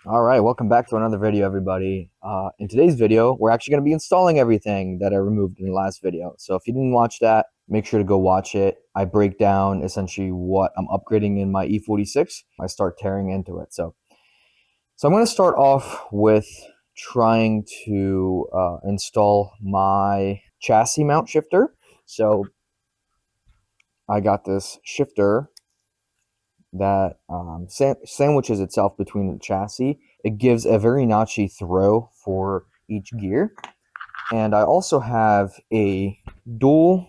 All right, welcome back to another video, everybody. In today's video, we're actually going to be installing everything that I removed in the last video. So if you didn't watch that, make sure to go watch it. I break down essentially what I'm upgrading in my E46. I start tearing into it. So I'm going to start off with trying to install my chassis mount shifter. So I got this shifter that sandwiches itself between the chassis. It gives a very notchy throw for each gear. And I also have a dual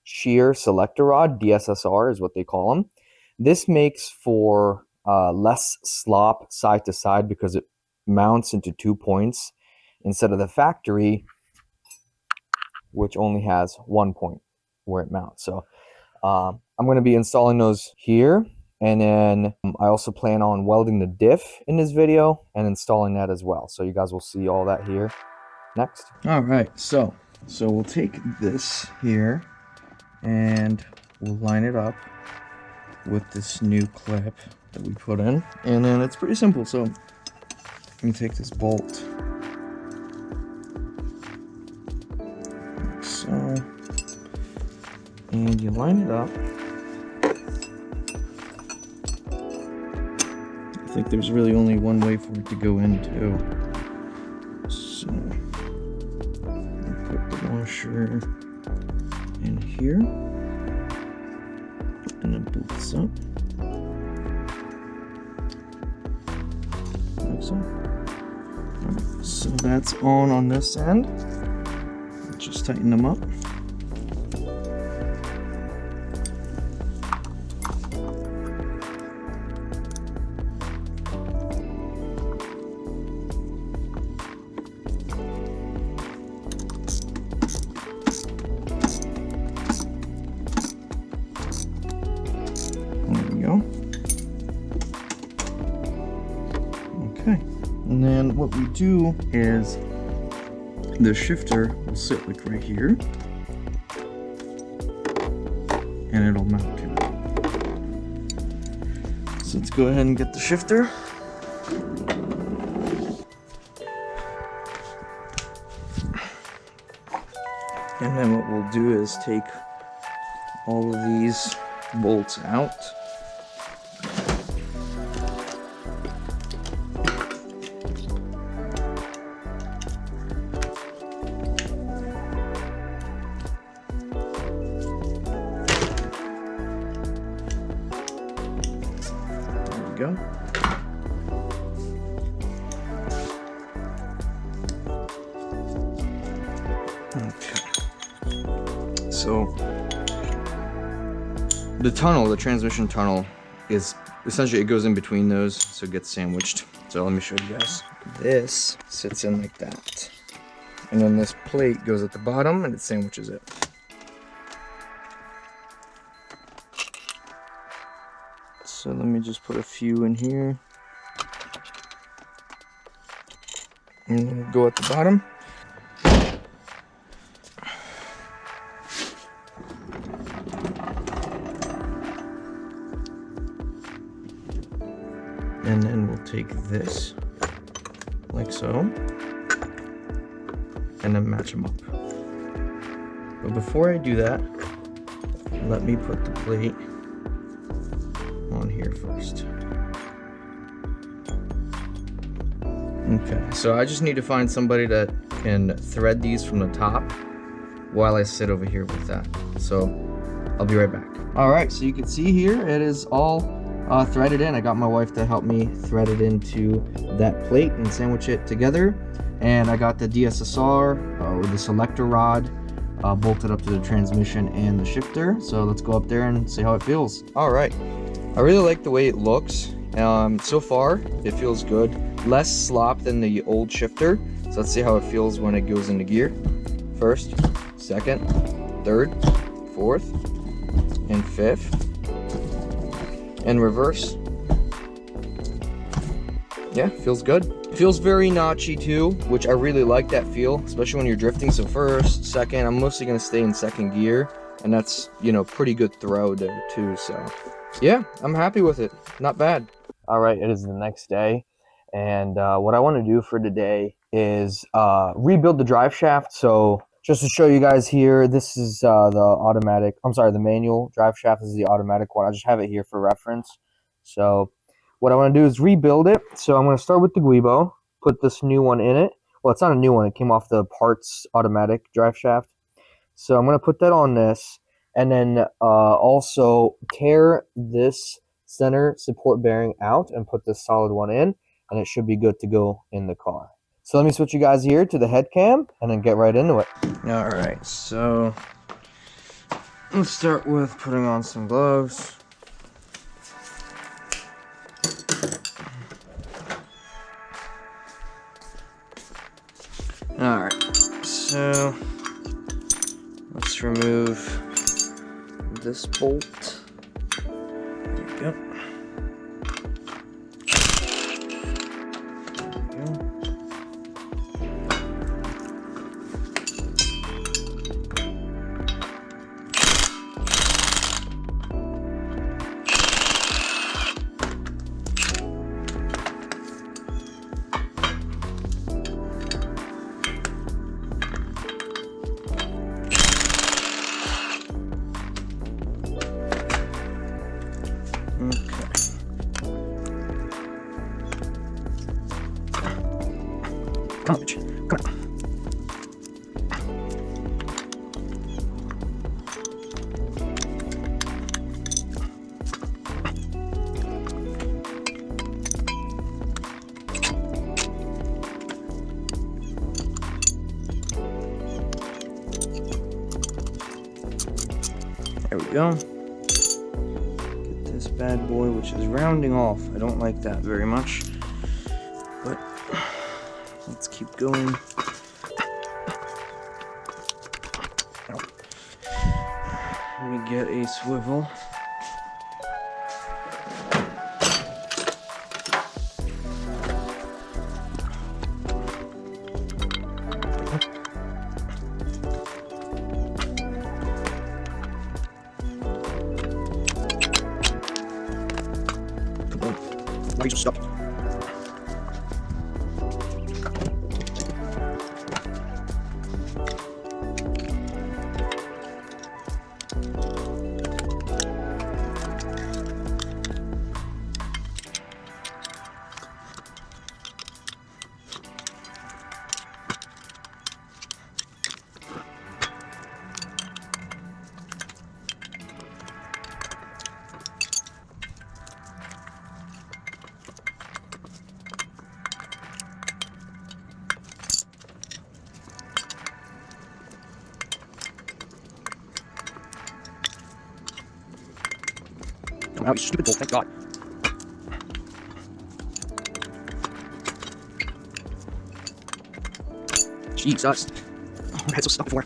shear selector rod, DSSR is what they call them. This makes for less slop side to side because it mounts into 2 points instead of the factory, which only has 1 point where it mounts. So I'm going to be installing those here. And then I also plan on welding the diff in this video and installing that as well. So you guys will see all that here next. All right, so we'll take this here and we'll line it up with this new clip that we put in. And then it's pretty simple. So you take this bolt like so, and you line it up. I think there's really only one way for it to go into. So I'll put the washer in here, and it bolts up like so. Right, so that's on this end. Just tighten them up. Okay, and then what we do is the shifter will sit like right here, and it'll mount to it. So let's go ahead and get the shifter. And then what we'll do is take all of these bolts out. Go. Okay. So the transmission tunnel is essentially, it goes in between those, so it gets sandwiched. So let me show you guys. This sits in like that. And then this plate goes at the bottom and it sandwiches it. So let me just put a few in here. And then go at the bottom. And then we'll take this, like so, and then match them up. But before I do that, let me put the plate on here first. Okay, so I just need to find somebody that can thread these from the top while I sit over here with that. So I'll be right back. All right, so you can see here it is all threaded in. I got my wife to help me thread it into that plate and sandwich it together. And I got the DSSR with the selector rod bolted up to the transmission and the shifter. So let's go up there and see how it feels. All right. I really like the way it looks. So far, it feels good. Less slop than the old shifter. So let's see how it feels when it goes into gear. First, second, third, fourth, and fifth. And reverse. Yeah, feels good. Feels very notchy too, which I really like that feel, especially when you're drifting. So first, second, I'm mostly gonna stay in second gear. And that's, you know, pretty good throw there too. So yeah, I'm happy with it. Not bad. All right, it is the next day, And what I want to do for today is rebuild the drive shaft. So just to show you guys here, this is the manual drive shaft. This is the automatic one. I just have it here for reference. So what I want to do is rebuild it. So I'm going to start with the Guibo, put this new one in it. Well, it's not a new one. It came off the parts automatic drive shaft. So I'm going to put that on this, and then also tear this center support bearing out and put this solid one in, and it should be good to go in the car. So let me switch you guys here to the head cam and then get right into it. All right, so let's start with putting on some gloves. All right, so let's remove this bolt. There we go. Come on, bitch. Come on. There we go. Get this bad boy, which is rounding off. I don't like that very much, but let's keep going. Let me get a swivel. Come on. Why are you so stuck? Come out, you stupid bull, thank God. Jesus. Oh, I had so stuck before.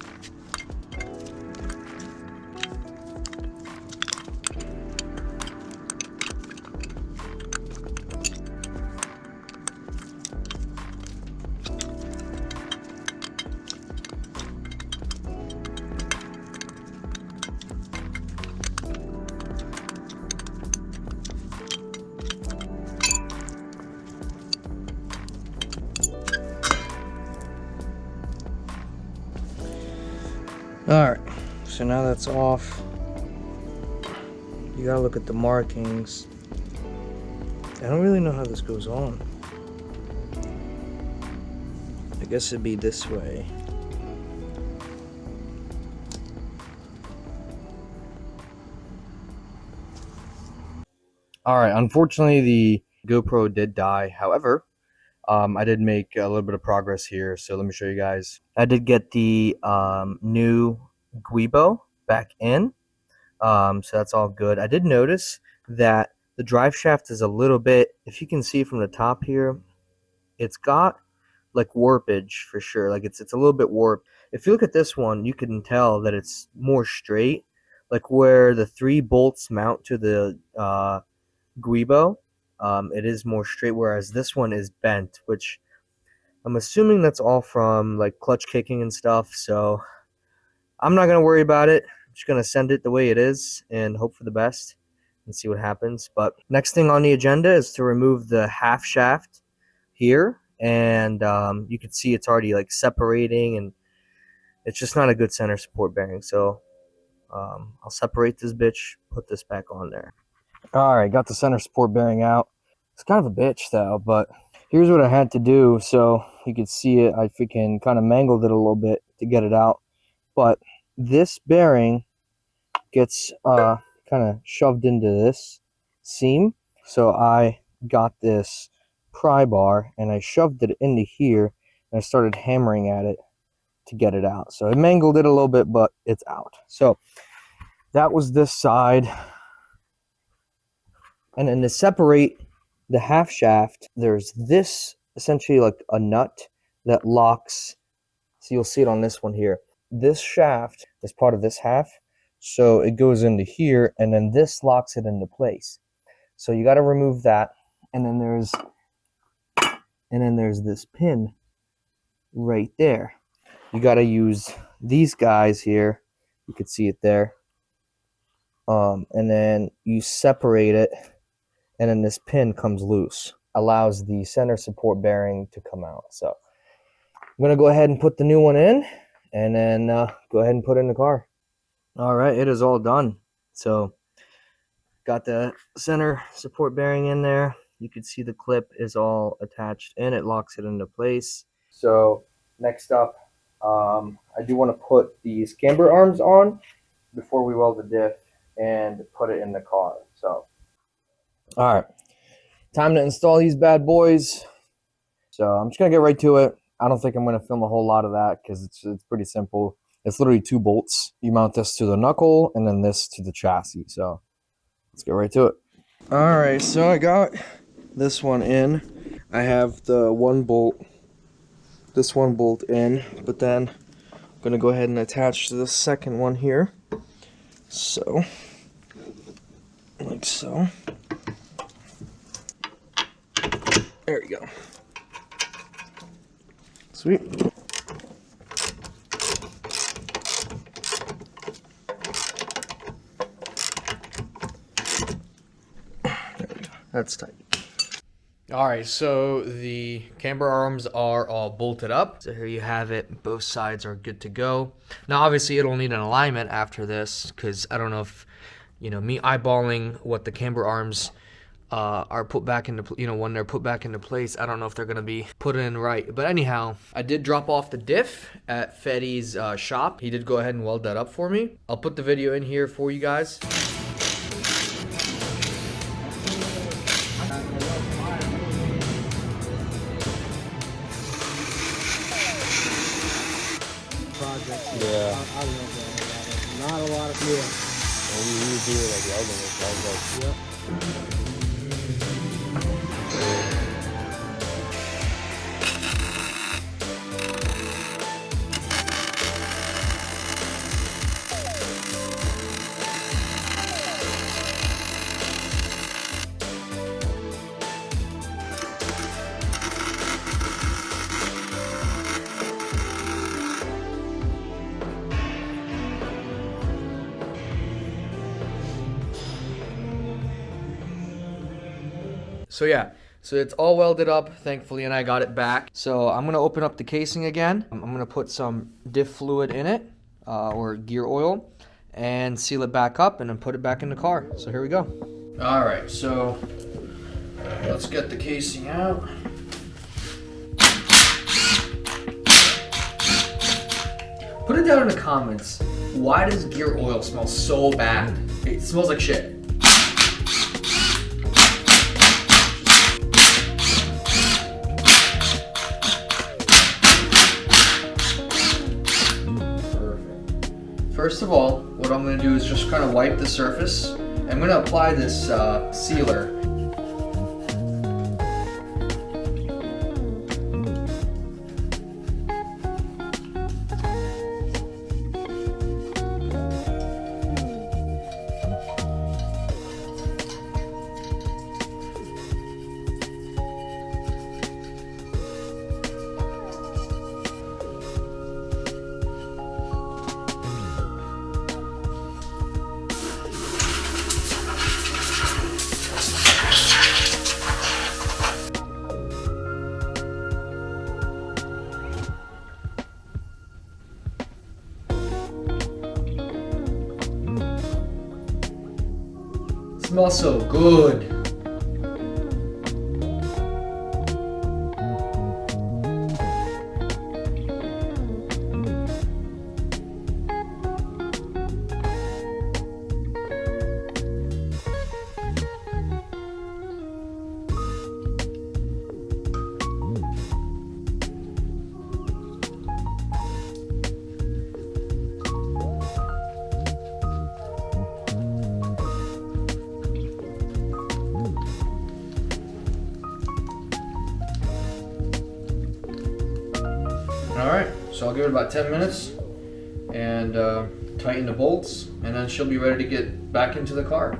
Alright, so now that's off. You gotta look at the markings. I don't really know how this goes on. I guess it'd be this way. Alright, unfortunately the GoPro did die. However, I did make a little bit of progress here, so let me show you guys. I did get the new Guibo back in, so that's all good. I did notice that the drive shaft is a little bit, if you can see from the top here, it's got like warpage for sure. Like it's a little bit warped. If you look at this one, you can tell that it's more straight, like where the 3 bolts mount to the Guibo. It is more straight, whereas this one is bent, which I'm assuming that's all from like clutch kicking and stuff. So I'm not gonna worry about it. I'm just gonna send it the way it is and hope for the best and see what happens. But next thing on the agenda is to remove the half shaft here, and you can see it's already like separating, and it's just not a good center support bearing. So I'll separate this bitch, put this back on there. All right, got the center support bearing out. It's kind of a bitch though, but here's what I had to do. So you could see it, I freaking kind of mangled it a little bit to get it out. But this bearing gets kind of shoved into this seam. So I got this pry bar and I shoved it into here and I started hammering at it to get it out. So I mangled it a little bit, but it's out. So that was this side. And then to separate the half shaft, there's this essentially like a nut that locks. So you'll see it on this one here. This shaft is part of this half. So it goes into here, and then this locks it into place. So you got to remove that, and then there's this pin right there. You got to use these guys here. You could see it there. And then you separate it, and then this pin comes loose, allows the center support bearing to come out. So I'm gonna go ahead and put the new one in, and then go ahead and put it in the car. All right, it is all done. So got the center support bearing in there. You can see the clip is all attached in. It locks it into place. So next up, I do want to put these camber arms on before we weld the diff and put it in the car. So all right, time to install these bad boys. So I'm just gonna get right to it. I don't think I'm gonna film a whole lot of that because it's pretty simple. It's literally 2 bolts. You mount this to the knuckle and then this to the chassis. So let's get right to it. All right, so I got this one in. I have the this one bolt in, but then I'm gonna go ahead and attach to the second one here. So, like so. There we go. Sweet. That's tight. All right, so the camber arms are all bolted up. So here you have it. Both sides are good to go. Now, obviously, it'll need an alignment after this because I don't know if, me eyeballing what the camber arms are put back into, when they're put back into place, I don't know if they're going to be put in right. But anyhow, I did drop off the diff at Fetty's shop. He did go ahead and weld that up for me. I'll put the video in here for you guys. Yeah. I love that. Not a lot of And we do it like welding it. I was like, yep. So yeah, so it's all welded up, thankfully, and I got it back. So I'm gonna open up the casing again. I'm gonna put some diff fluid in it, or gear oil, and seal it back up and then put it back in the car. So here we go. All right, so let's get the casing out. Put it down in the comments. Why does gear oil smell so bad? It smells like shit. First of all, what I'm going to do is just kind of wipe the surface. I'm going to apply this sealer. smells so good. Alright, so I'll give it about 10 minutes and tighten the bolts, and then she'll be ready to get back into the car.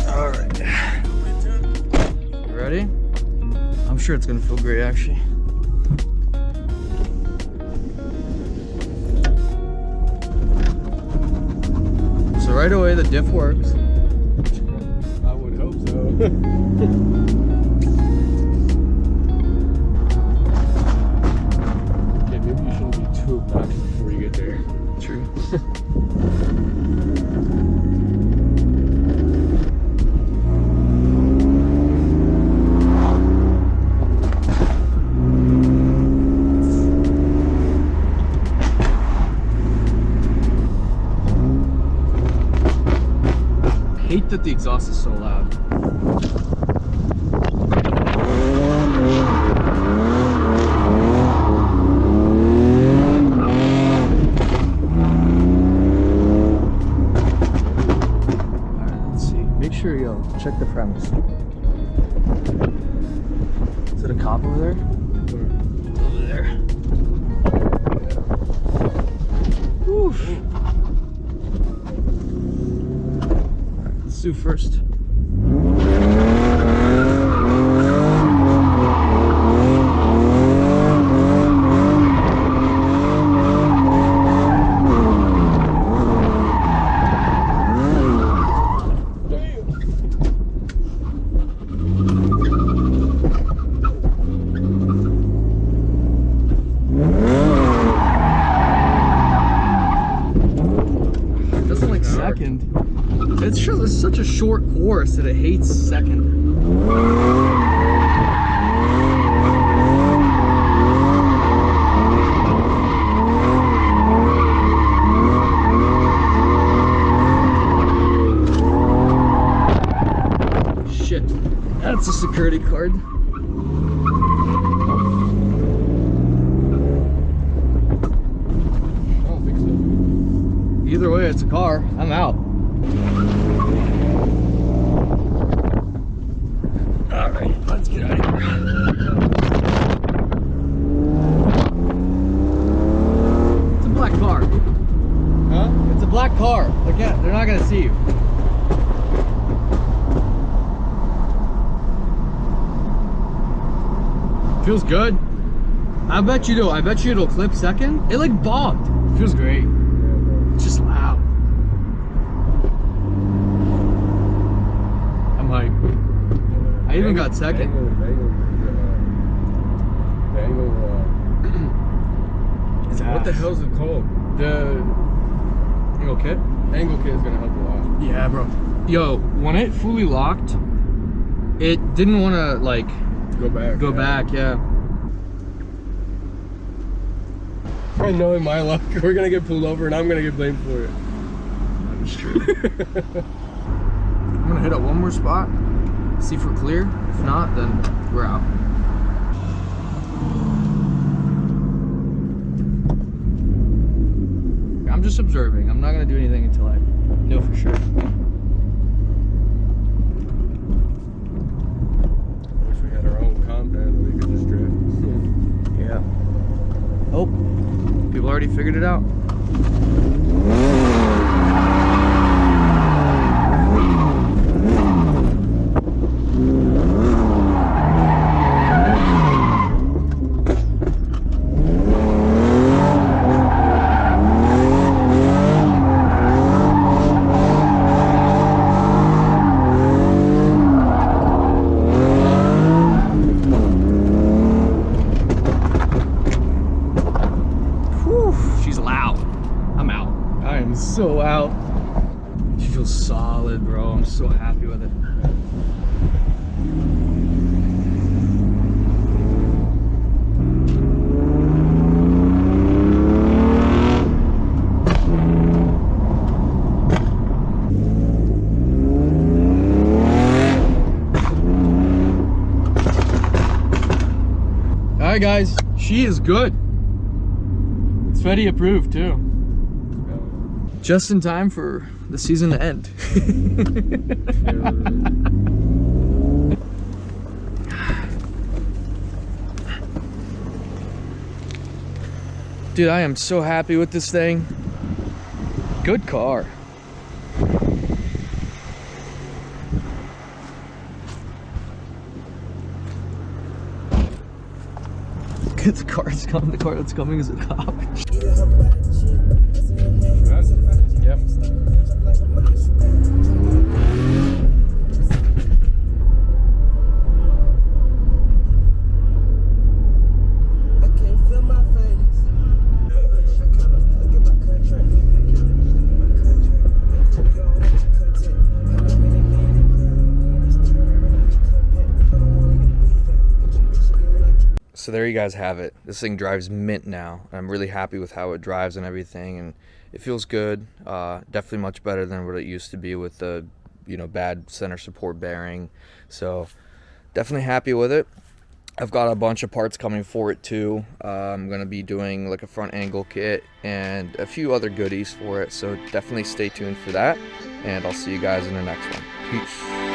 Alright. You ready? I'm sure it's gonna feel great actually. So right away the diff works. I would hope so. Okay, maybe you shouldn't be too obnoxious before you get there. True. Hate that the exhaust is so loud. Alright, let's see. Make sure you check the premise. Is it a cop over there? Over there. Oof. Let's do first. It doesn't like second. It's sure there's such a short course that it hates second. Shit, that's a security card. I don't think so. Either way, it's a car. I'm out. Alright, let's get out of here. It's a black car. Huh? It's a black car. Again, they're not gonna see you. Feels good. I bet you do. I bet you it'll clip second. It like bogged. Feels great. It's just loud. I'm hyped. I even got second. What the hell is it called? The Angle kit? angle kit is gonna help a lot. Yeah, bro. Yo, when it fully locked, it didn't want to like Go back. go back. Yeah. I know in my luck, we're gonna get pulled over and I'm gonna get blamed for it. That's true. I'm gonna hit up one more spot, see if we're clear. If not, then we're out. I'm just observing. I'm not gonna do anything until I know for sure. I wish we had our own compound that we could just drift. Yeah. Oh, people already figured it out. welded, bro. I'm so happy with it. Alright guys, she is good. It's Fetty approved too. Just in time for the season to end. Dude, I am so happy with this thing. Good car. The car that's coming is a cop. Yep. So there you guys have it. This thing drives mint now. I'm really happy with how it drives and everything, and it feels good. Definitely much better than what it used to be with the, bad center support bearing. So definitely happy with it. I've got a bunch of parts coming for it too. I'm gonna be doing like a front angle kit and a few other goodies for it. So definitely stay tuned for that, and I'll see you guys in the next one. Peace.